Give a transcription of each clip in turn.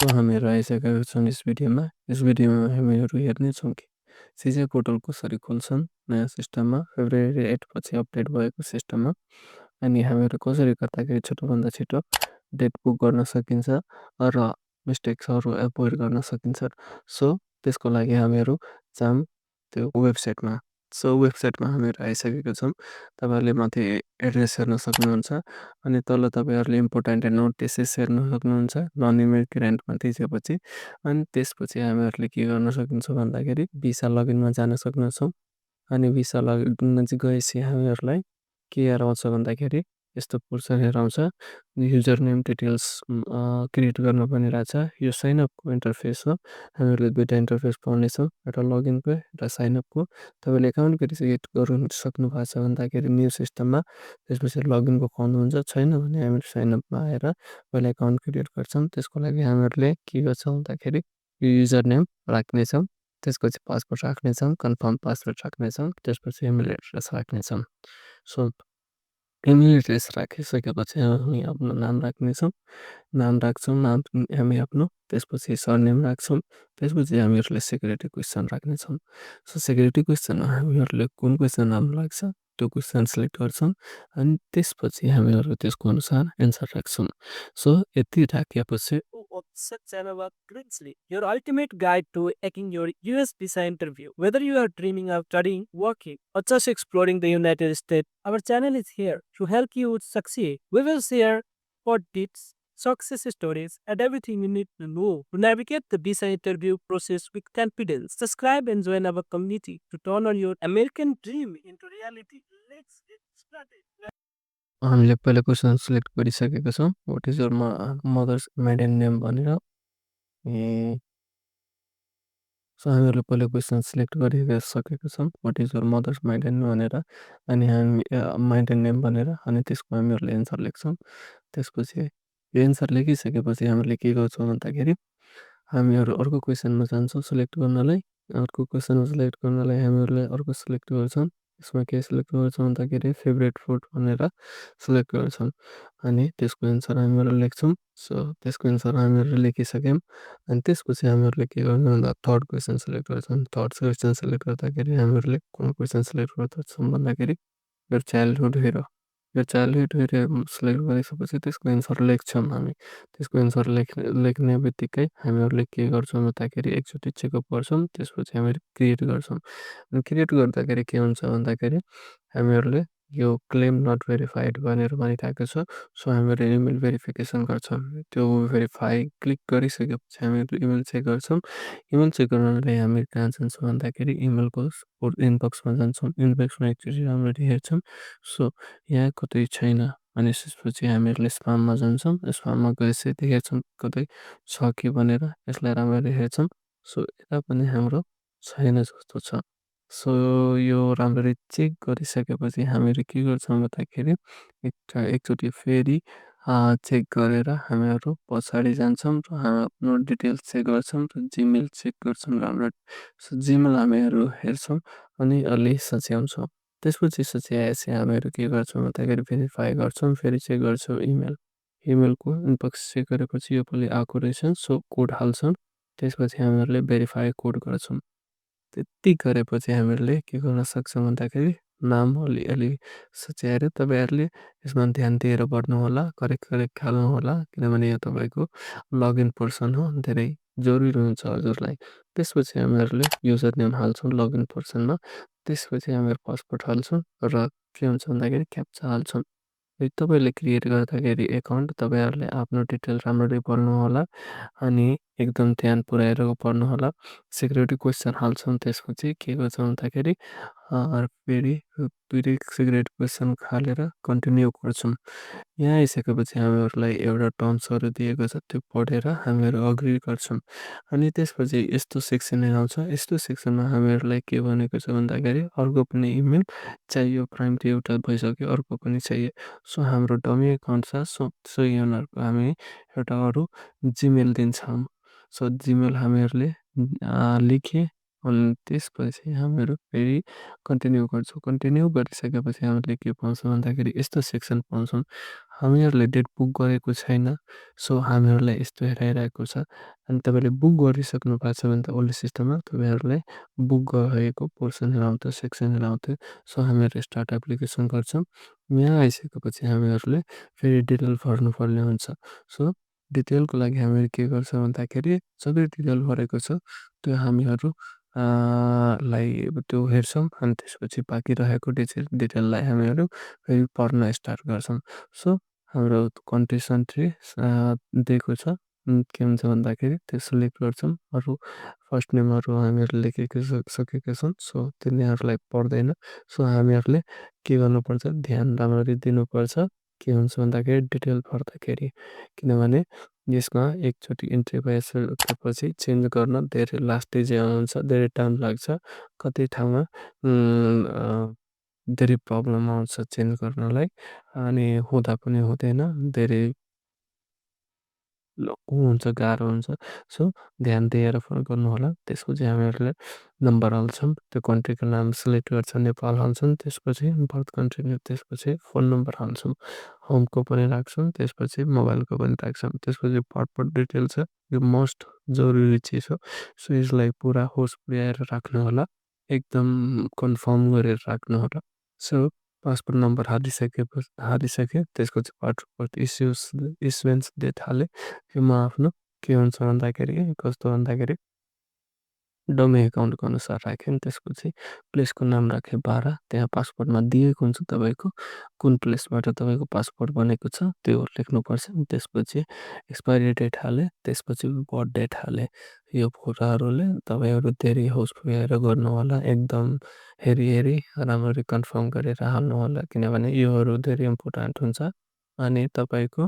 तो हामीहरू आइसकेका छौँ यस भिडियोमा। यस भिडियोमा हामीहरू हेर्नेछौँ कि सिजर पोर्टल कसरी खोल्छन् नयाँ सिस्टममा फेब्रुअरी 8 पछि अपडेट भएको सिस्टममा। अनि हामीहरू कसरी गर्दाखेरि छिटोभन्दा छिटो डेट बुक गर्न सकिन्छ र मिस्टेक्सहरू एभोइड गर्न सकिन्छ। सो त्यसको लागि हामीहरू जाऊँ त्यो वेबसाइटमा। सो वेबसाइटमा हामीहरू आइसकेका छौँ। तपाईँहरूले माथि एड्रेस हेर्न सक्नुहुन्छ अनि तल तपाईँहरूले इम्पोर्टेन्ट नोटिसेस हेर्न सक्नुहुन्छ नन इमिग्रेन्टमा थिचेपछि। अनि त्यसपछि हामीहरूले के गर्न सकिन्छौँ भन्दाखेरि भिसा लगइनमा जान सक्नेछौँ। अनि भिसा लगइनमा चाहिँ गएपछि हामीहरूलाई के आउँछ भन्दाखेरि यस्तो पोर्सनहरू आउँछ। युजर नेम डिटेल्स क्रिएट गर्न पनि रहेछ। यो साइनअपको इन्टरफेस हो। हामीहरूले दुईवटा इन्टरफेस पाउनेछौँ, एउटा लगइनको एउटा साइनअपको। तपाईँले एकाउन्ट गरिसक्नु सक्नु भएको छ भन्दाखेरि न्यू सिस्टममा त्यसपछि लगइनको पाउनुहुन्छ। छैन भने हामी साइनअपमा आएर पहिला एकाउन्ट क्रिएट गर्छौँ। त्यसको लागि हामीहरूले के गर्छौँ भन्दाखेरि यो युजर नेम राख्नेछौँ, त्यसपछि पासवर्ड राख्नेछौँ, कन्फर्म पासवर्ड राख्नेछौँ, त्यसपछि इमेल एड्रेस राख्नेछौँ। सो इमेल एड्रेस राखिसकेपछि हामी आफ्नो नाम राख्नेछौँ। नाम राख्छौँ, नाम हामी आफ्नो, त्यसपछि सरनेम राख्छौँ, त्यसपछि हामीहरूले सेक्युरिटी क्वेसन राख्नेछौँ। सो सेक्युरिटी क्वेसनमा हामीहरूले कुन क्वेसन राम्रो लाग्छ त्यो क्वेसन सिलेक्ट गर्छौँ अनि त्यसपछि हामीहरू त्यसको अनुसार एन्सर राख्छौँ। सो यति राखेपछि Offset Channel Greensly, your ultimate guide to hacking your US visa interview. Whether you are dreaming of studying, working, or just exploring the United States, our channel is here to help you succeed. We will share hot tips, success stories, and everything you need to know to navigate the visa interview process with confidence. Subscribe and join our community to turn on your American dream into reality. Let's get started. हामीले पहिला question select गरिसकेका छौँ। What is your mother's maiden name भनेर। So हामीहरूले पहिला question select गरिसकेका छौँ, what is your mother's maiden name भनेर। अनि हामी मेडेन नेम भनेर अनि त्यसको हामीहरूले एन्सर लेख्छौँ। त्यसपछि यो एन्सर लेखिसकेपछि हामीले के गर्छौँ भन्दाखेरि हामीहरू अर्को क्वेसनमा जान्छौँ सिलेक्ट गर्नलाई। अर्को क्वेसनमा सिलेक्ट गर्नलाई हामीहरूले अर्को सिलेक्ट गर्छौँ। यसमा के सिलेक्ट गर्छौँ भन्दाखेरि फेभरेट फुड भनेर सिलेक्ट गर्छौँ अनि त्यसको एन्सर हामीहरू लेख्छौँ। सो त्यसको एन्सर हामीहरू लेखिसक्यौँ अनि त्यसपछि हामीहरूले के गर्नु भन्दा थर्ड क्वेसन सिलेक्ट गर्छौँ। थर्ड क्वेसन सिलेक्ट गर्दाखेरि हामीहरूले कुन क्वेसन सिलेक्ट गर्दछौँ भन्दाखेरि यो चाइल्डहुड हिरो। यो चाइल्डहुड हिरो सिलेक्ट गरिसकेपछि त्यसको एन्सर लेख्छौँ हामी। त्यसको एन्सर लेख्ने बित्तिकै हामीहरूले के गर्छौँ भन्दाखेरि एकचोटि चेकअप गर्छौँ, त्यसपछि हामीहरू क्रिएट गर्छौँ। अनि क्रिएट गर्दाखेरि के हुन्छ भन्दाखेरि हामीहरूले यो क्लेम नट भेरिफाइड भनेर भनिरहेको छ। सो हामीहरू इमेल भेरिफिकेसन गर्छौँ। त्यो भेरिफाई क्लिक गरिसकेपछि हामीहरू इमेल चेक गर्छौँ। इमेल चेक गर्नलाई हामी कहाँ जान्छौँ भन्दाखेरि इमेलको इनबक्समा जान्छौँ। इनबक्समा एकचोटि राम्ररी हेर्छौँ। सो यहाँ कतै छैन अनि त्यसपछि हामीहरूले स्पाममा जान्छौँ। स्पाममा गएपछि हेर्छौँ कतै छ कि भनेर यसलाई राम्ररी हेर्छौँ। सो यता पनि हाम्रो छैन जस्तो छ। सो यो राम्ररी चेक गरिसकेपछि हामीहरू के गर्छौँ भन्दाखेरि एकचोटि फेरि चेक गरेर हामीहरू पछाडि जान्छौँ र आफ्नो डिटेल्स चेक गर्छौँ र जिमेल चेक गर्छौँ राम्ररी। सो जिमेल हामीहरू हेर्छौँ अनि अलि सच्याउँछौँ। त्यसपछि सच्याएपछि हामीहरू के गर्छौँ भन्दाखेरि भेरिफाई गर्छौँ, फेरि चेक गर्छौँ इमेल। इमेलको इनबक्स चेक गरेपछि यो पालि आएको रहेछ। सो कोड हाल्छौँ, त्यसपछि हामीहरूले भेरिफाई कोड गर्छौँ। त्यति गरेपछि हामीहरूले के गर्न सक्छौँ भन्दाखेरि नाम अलि सच्याएर तपाईँहरूले यसमा ध्यान दिएर बढ्नु होला, करेक्ट हाल्नु होला, किनभने यो तपाईँको लगइन पोर्सन हो, धेरै जरुरी हुन्छ हजुरलाई। त्यसपछि हामीहरूले युजर नेम हाल्छौँ लगइन पोर्सनमा, त्यसपछि हामीहरू पासवर्ड हाल्छौँ र के हुन्छ भन्दाखेरि क्याप्चा हाल्छौँ। तपाईँले क्रिएट गर्दाखेरि एकाउन्ट तपाईँहरूले आफ्नो डिटेल राम्ररी भर्नु होला अनि एकदम ध्यान पुऱ्याएर पढ्नु होला। सेक्युरिटी क्वेसन हाल्छौँ, त्यसपछि के गर्छौँ भन्दाखेरि फेरि सिक्रेट क्वेसन हालेर कन्टिन्यू गर्छौँ। यहाँ आइसकेपछि हामीहरूलाई एउटा टर्म्सहरू दिएको छ, त्यो पढेर हामीहरू अग्री गर्छौँ। अनि त्यसपछि यस्तो सेक्सन आउँछ। यस्तो सेक्सनमा हामीहरूलाई के भनेको छ भन्दाखेरि अर्को पनि इमेल चाहियो, प्राइमरी एउटा भइसक्यो, अर्को पनि चाहियो। सो हाम्रो डमी एकाउन्ट छ। सो उनीहरूको हामी एउटा अरू जिमेल दिन्छौँ। सो जिमेल हामीहरूले लेखेँ अनि त्यसपछि हामीहरू फेरि कन्टिन्यू गर्छौँ। कन्टिन्यू गरिसकेपछि हामीले के पाउँछौँ भन्दाखेरि यस्तो सेक्सन पाउँछौँ। हामीहरूले डेट बुक गरेको छैन। सो हामीहरूलाई यस्तो हेराइरहेको छ। अनि तपाईँले बुक गरिसक्नु भएको छ भने त ओल्ड सिस्टममा तपाईँहरूलाई बुक गरेको पोर्सनहरू आउँथ्यो, सेक्सनहरू आउँथ्यो। सो हामीहरू स्टार्ट एप्लिकेसन गर्छौँ। यहाँ आइसकेपछि हामीहरूले फेरि डिटेल भर्नुपर्ने हुन्छ। सो डिटेलको लागि हामीहरू के गर्छ भन्दाखेरि सबै डिटेल भरेको छ त्यो हामीहरू लाई त्यो हेर्छौँ अनि त्यसपछि बाँकी रहेको डिटेललाई हामीहरू फेरि पढ्न स्टार्ट गर्छौँ। सो हाम्रो कन्डिसन 3 दिएको छ। के हुन्छ भन्दाखेरि त्यो सिलेक्ट गर्छौँ। अरू फर्स्ट नेमहरू हामीहरू लेखेको सकेका छौँ। सो तिनीहरूलाई पर्दैन। सो हामीहरूले के गर्नुपर्छ ध्यान राम्ररी दिनुपर्छ। के हुन्छ भन्दाखेरि डिटेल भर्दाखेरि किनभने यसमा एकचोटि इन्ट्री भइसकेपछि चेन्ज गर्न धेरै लास्ट स्टेज आउँछ, धेरै टाइम लाग्छ। कति ठाउँमा धेरै प्रब्लम आउँछ चेन्ज गर्नलाई अनि हुँदा पनि हुँदैन धेरै हुन्छ गाह्रो हुन्छ। सो ध्यान दिएर गर्नु होला। त्यसपछि हामीहरूले नम्बर हाल्छौँ, त्यो कन्ट्रीको नाम सिलेक्ट गर्छौँ, नेपाल हाल्छौँ, त्यसपछि बर्थ कन्ट्री त्यसपछि फोन नम्बर हाल्छौँ, होमको पनि राख्छौँ, त्यसपछि मोबाइलको पनि राख्छौँ, त्यसपछि पासपोर्ट डिटेल छ यो मोस्ट जरुरी चिज हो। सो यसलाई पुरा होस पुर्याएर राख्नु होला, एकदम कन्फर्म गरेर राख्नु होला। सो पासपोर्ट नम्बर हालिसके त्यसपछि पासपोर्ट इस्युएन्स डेट हालेँ। यो म आफ्नो के हुन्छ भन्दाखेरि कस्तो भन्दाखेरि डमी एकाउन्टको अनुसार राखेँ। त्यसपछि प्लेसको नाम राखेँ 12 त्यहाँ पासपोर्टमा दिएको हुन्छ तपाईँको कुन प्लेसबाट तपाईँको पासपोर्ट बनेको छ त्यो लेख्नुपर्छ। त्यसपछि एक्सपाइरी डेट हालेँ, त्यसपछि बर्थ डेट हालेँ। यो कुराहरूले तपाईँहरू धेरै होस पुर्याएर गर्नु होला, एकदम हेरी राम्ररी कन्फर्म गरेर हाल्नु होला किनभने योहरू धेरै इम्पोर्टेन्ट हुन्छ अनि तपाईँको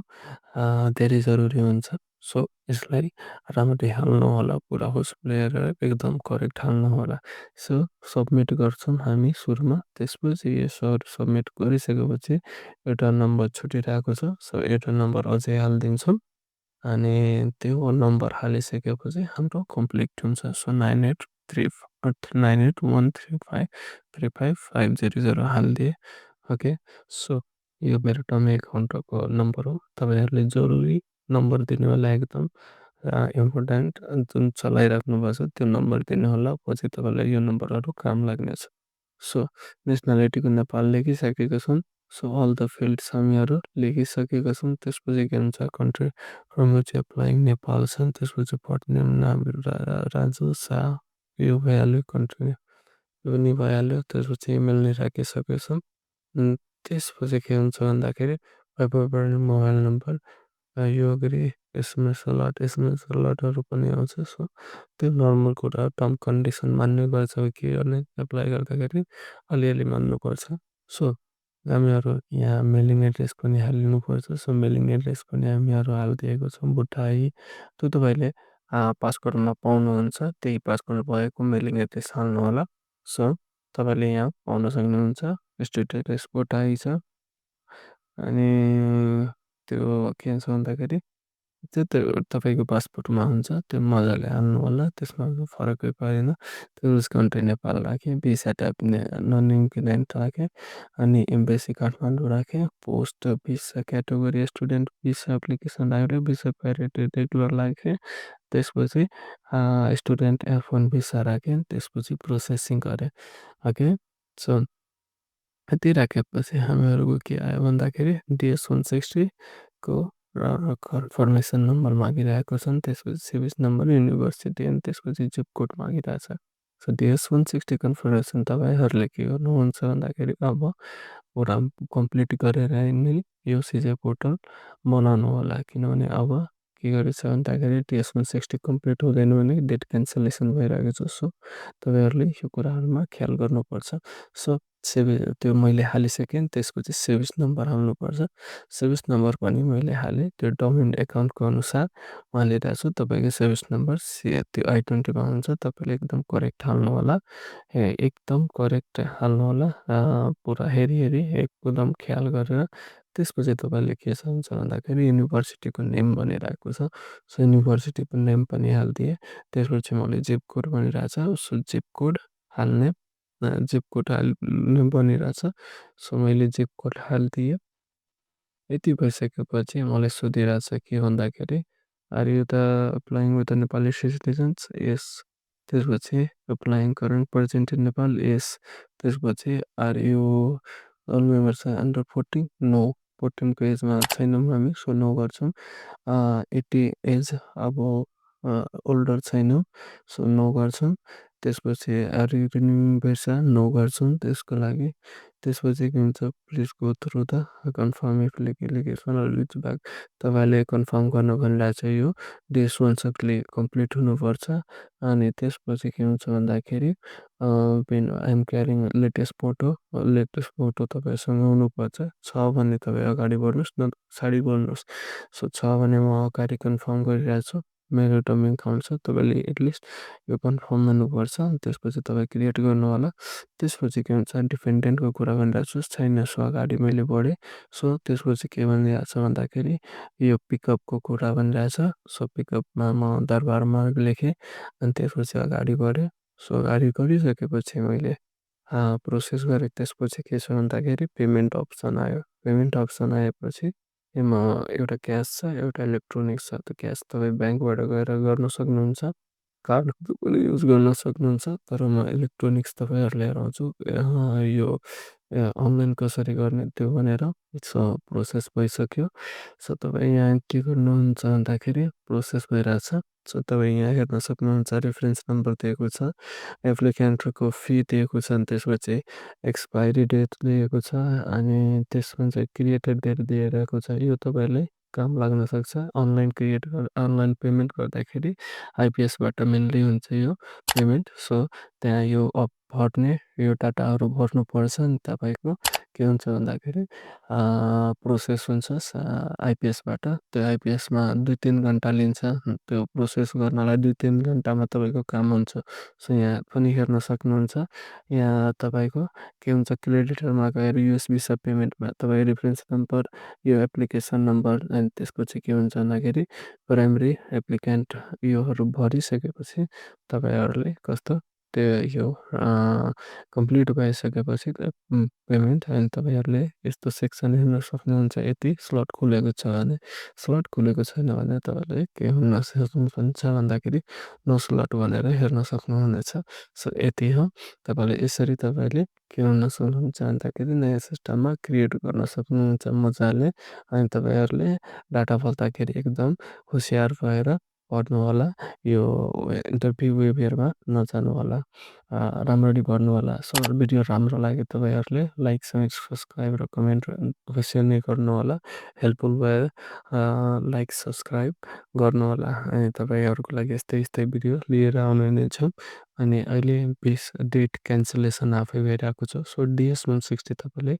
धेरै जरुरी हुन्छ। सो यसलाई राम्ररी हाल्नु होला, पुरा होस पुर्याएर एकदम करेक्ट हाल्नु होला। सो सबमिट गर्छौँ हामी सुरुमा, त्यसपछि यसहरू सबमिट गरिसकेपछि एउटा नम्बर छुटिरहेको छ। सो एउटा नम्बर अझै हालिदिन्छौँ अनि त्यो नम्बर हालिसकेपछि हाम्रो कम्प्लिट हुन्छ। सो 9813535550 हालिदिएँ। ओके, सो यो मेरो टमी एकाउन्टको नम्बर हो। तपाईँहरूले जरुरी नम्बर दिनु होला, एकदम इम्पोर्टेन्ट जुन चलाइराख्नु भएको छ त्यो नम्बर दिनु होला, पछि तपाईँलाई यो नम्बरहरू काम लाग्नेछ। सो नेसनालिटीको नेपाल लेखिसकेका छौँ। सो अल द फिल्ड्स हामीहरू लेखिसकेका छौँ। त्यसपछि के हुन्छ country from which applying Nepal छ, त्यसपछि पढ्ने नाम राजु शाह यो भइहाल्यो, कन्ट्री यो नि भइहाल्यो। त्यसपछि इमेल नि राखिसकेका छौँ। त्यसपछि के हुन्छ भन्दाखेरि मोबाइल नम्बर यो गरी एसएमएस अलर्टहरू पनि आउँछ। सो त्यो नर्मल कुरा, टर्म कन्डिसन मान्ने गर्छ कि एप्लाई गर्दाखेरि अलिअलि मान्नुपर्छ। सो हामीहरू यहाँ मेलिङ एड्रेस पनि हालिदिनुपर्छ। सो मेलिङ एड्रेस पनि हामीहरू हालिदिएको छौँ बुटाई। त्यो तपाईँले पासपोर्टमा पाउनुहुन्छ, त्यही पासपोर्ट भएको मेलिङ एड्रेस हाल्नु होला। सो तपाईँले यहाँ पाउन सक्नुहुन्छ स्ट्रिट एड्रेस बुटाई छ अनि त्यो के हुन्छ भन्दाखेरि त्यो त तपाईँको पासपोर्टमा हुन्छ, त्यो मजाले हाल्नु होला, त्यसमा फरकै परेन। त्यो रुल्स कन्ट्री नेपाल राखेँ, भिसा टाइप नन इन्क्लुडेन्ट राखेँ अनि एम्बेसी काठमाडौँ राखेँ, post visa category student visa application राखेँ, भिसा प्रायोरिटी रेगुलर राखेँ, त्यसपछि स्टुडेन्ट F1 भिसा राखेँ, त्यसपछि प्रोसेसिङ गरेँ। ओके, सो यति राखेपछि हामीहरूको के आयो भन्दाखेरि DS 160 को र कन्फर्मेसन नम्बर मागिरहेको छन्, त्यसपछि सिभिस नम्बर, युनिभर्सिटी अनि त्यसपछि जिप कोड मागिरहेछ। सो DS 160 कन्फर्मेसन तपाईँहरूले के गर्नुहुन्छ भन्दाखेरि अब पुरा कम्प्लिट गरेर नै यो सिजे पोर्टल बनाउनु होला किनभने अब के गरेछ भन्दाखेरि DS 160 कम्प्लिट हुँदैन भने डेट क्यान्सलेसन भइरहेको छ। सो तपाईँहरूले यो कुराहरूमा ख्याल गर्नुपर्छ। सो त्यो मैले हालिसकेँ, त्यसपछि सर्भिस नम्बर हाल्नुपर्छ। सर्भिस नम्बर पनि मैले हालेँ, त्यो डोमेन एकाउन्टको अनुसार म हालिरहेको छु। तपाईँको सर्भिस नम्बर त्यो I-20मा हुन्छ, तपाईँले एकदम करेक्ट हाल्नु होला, एकदम करेक्ट हाल्नु होला, पुरा हेरी एकदम ख्याल गरेर। त्यसपछि तपाईँले के छ हुन्छ भन्दाखेरि युनिभर्सिटीको नेम भनिरहेको छ। सो युनिभर्सिटीको नेम पनि हालिदिएँ। त्यसपछि मैले जिप कोड भनिरहेछ, सो जिप कोड हाल्ने, जिप कोड हाल्ने भनिरहेछ। सो मैले जिप कोड हालिदिएँ। यति भइसकेपछि मलाई सोधिरहेछ के भन्दाखेरि are you the applying with the Nepali citizens? Yes. त्यसपछि applying current present in Nepal? Yes. त्यसपछि are you all members under 14? No. 14 को एजमा छैनौँ हामी, सो नो गर्छौँ। 80 एज अब ओल्डर छैनौँ, सो नो गर्छौँ। त्यसपछि आर यु रिन्युइङ भिसा? नो गर्छौँ त्यसको लागि। त्यसपछि के हुन्छ please go through the confirm application rich back. तपाईँले कन्फर्म गर्नु भनिरहेको छ यो डेज वान्सले कम्प्लिट हुनुपर्छ। अनि त्यसपछि के हुन्छ भन्दाखेरि पेन आइएम क्यारिङ लेटेस्ट फोटो तपाईँसँग हुनुपर्छ। छ भने तपाईँ अगाडि बढ्नुहोस् न पछाडि बढ्नुहोस्। सो छ भने म अगाडि कन्फर्म गरिरहेको छु। मेरो टमिङ काउन्ट छ, तपाईँले एटलिस्ट यो कन्फर्म गर्नुपर्छ। त्यसपछि तपाईँ क्रिएट गर्नु होला। त्यसपछि के हुन्छ डिपेन्डेन्टको कुरा भनिरहेको छु, छैन। सो अगाडि मैले बढेँ। सो त्यसपछि के भनिरहेको छ भन्दाखेरि यो पिकअपको कुरा भनिरहेछ। सो पिकअपमा म दरबारमा लेखेँ अनि त्यसपछि अगाडि बढेँ। सो अगाडि गरिसकेपछि मैले प्रोसेस गरेँ। त्यसपछि के छ भन्दाखेरि पेमेन्ट अप्सन आयो। पेमेन्ट अप्सन आएपछि यसमा एउटा क्यास छ, एउटा इलेक्ट्रोनिक्स छ। त्यो क्यास तपाईँ ब्याङ्कबाट गएर गर्न सक्नुहुन्छ, कार्डहरू पनि युज गर्न सक्नुहुन्छ। तर म इलेक्ट्रोनिक्स तपाईँहरूलाई हराउँछु यो अनलाइन कसरी गर्ने त्यो भनेर। सो प्रोसेस भइसक्यो। सो तपाईँ यहाँ के गर्नुहुन्छ भन्दाखेरि प्रोसेस भइरहेछ। सो तपाईँ यहाँ हेर्न सक्नुहुन्छ रेफरेन्स नम्बर दिएको छ, एप्लिकेन्टको फी दिएको छ, अनि त्यसपछि एक्सपाइरी डेट दिएको छ, अनि त्यसमा चाहिँ क्रिएटेड डेट दिइरहेको छ। यो तपाईँलाई काम लाग्न सक्छ अनलाइन पेमेन्ट गर्दाखेरि। आइपिएसबाट मेनली हुन्छ यो पेमेन्ट। सो त्यहाँ यो भर्ने यो डाटाहरू भर्नुपर्छ। अनि तपाईँको के हुन्छ भन्दाखेरि प्रोसेस हुन्छ आइपिएसबाट। त्यो आइपिएसमा 2-3 घन्टा लिन्छ त्यो प्रोसेस गर्नलाई। 2-3 घन्टामा तपाईँको काम हुन्छ। सो यहाँ पनि हेर्न सक्नुहुन्छ। यहाँ तपाईँको के हुन्छ क्रेडिटरमा गएर युएस भिसा पेमेन्टमा तपाईँ रेफरेन्स नम्बर, यो एप्लिकेसन नम्बर, अनि त्यसपछि के हुन्छ भन्दाखेरि प्राइमेरी एप्लिकेन्ट योहरू भरिसकेपछि तपाईँहरूले कस्तो त्यो यो कम्प्लिट भइसकेपछि पेमेन्ट, अनि तपाईँहरूले यस्तो सेक्सन हेर्न सक्नुहुन्छ। यति स्लट खुलेको छ भने, स्लट खुलेको छैन भने तपाईँहरूले के हुन सक्नुहुन्छ भन्दाखेरि नो स्लट भनेर हेर्न सक्नुहुनेछ। सो यति हो। तपाईँले के हुन सक्नुहुन्छ भन्दाखेरि नयाँ सिस्टममा क्रिएट गर्न सक्नुहुन्छ मजाले। अनि तपाईँहरूले डाटा भर्दाखेरि एकदम होसियार भएर पढ्नु होला। यो इन्टरभ्यू वेबमा नजानु होला, राम्ररी भर्नु होला। सो भिडियो राम्रो लाग्यो तपाईँहरूले लाइक सब्सक्राइब र कमेन्ट अवश्य नै गर्नु होला। हेल्पफुल भएर लाइक सब्सक्राइब गर्नु होला। अनि तपाईँहरूको लागि यस्तै यस्तै भिडियो लिएर आउने नै छौँ। अनि अहिले डेट क्यान्सलेसन आफै भइरहेको छ। सो डिएस 160 तपाईँले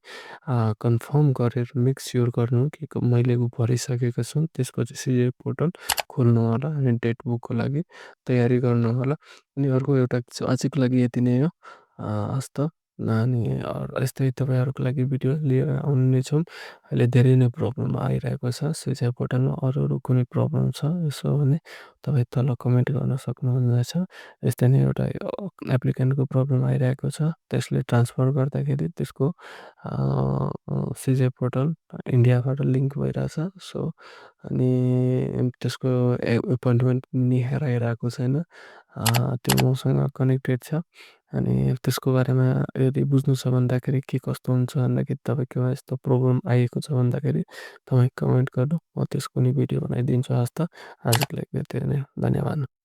कन्फर्म गरेर मेक स्योर गर्नु कि मैले भरिसकेको छु। त्यसपछि सिजे पोर्टल खोल्नु होला अनि डेट बुकको लागि तयारी गर्नु होला। अनि अर्को एउटा आजको लागि यति नै हो। हस् त। अनि यस्तै तपाईँहरूको लागि भिडियो लिएर आउने नै छौँ। अहिले धेरै नै प्रब्लम आइरहेको छ सिजे पोर्टलमा। अरू कुनै प्रब्लम छ यसो भने तपाईँ तल कमेन्ट गर्न सक्नुहुनेछ। यस्तै नै एउटा एप्लिकेन्टको प्रब्लम आइरहेको छ, त्यसले ट्रान्सफर गर्दाखेरि त्यसको सिजे पोर्टल इन्डियाबाट लिङ्क भइरहेछ। सो अनि त्यसको एपोइन्टमेन्ट पनि हेराइरहेको छैन, त्यो मसँग कनेक्टेड छ। अनि त्यसको बारेमा यदि बुझ्नु छ भन्दाखेरि के कस्तो हुन्छ भन्दाखेरि तपाईँकोमा यस्तो प्रब्लम आएको छ भन्दाखेरि तपाईँ कमेन्ट गर्नु, म त्यसको नि भिडियो बनाइदिन्छु। हस् त। आजको लागि यति नै, धन्यवाद।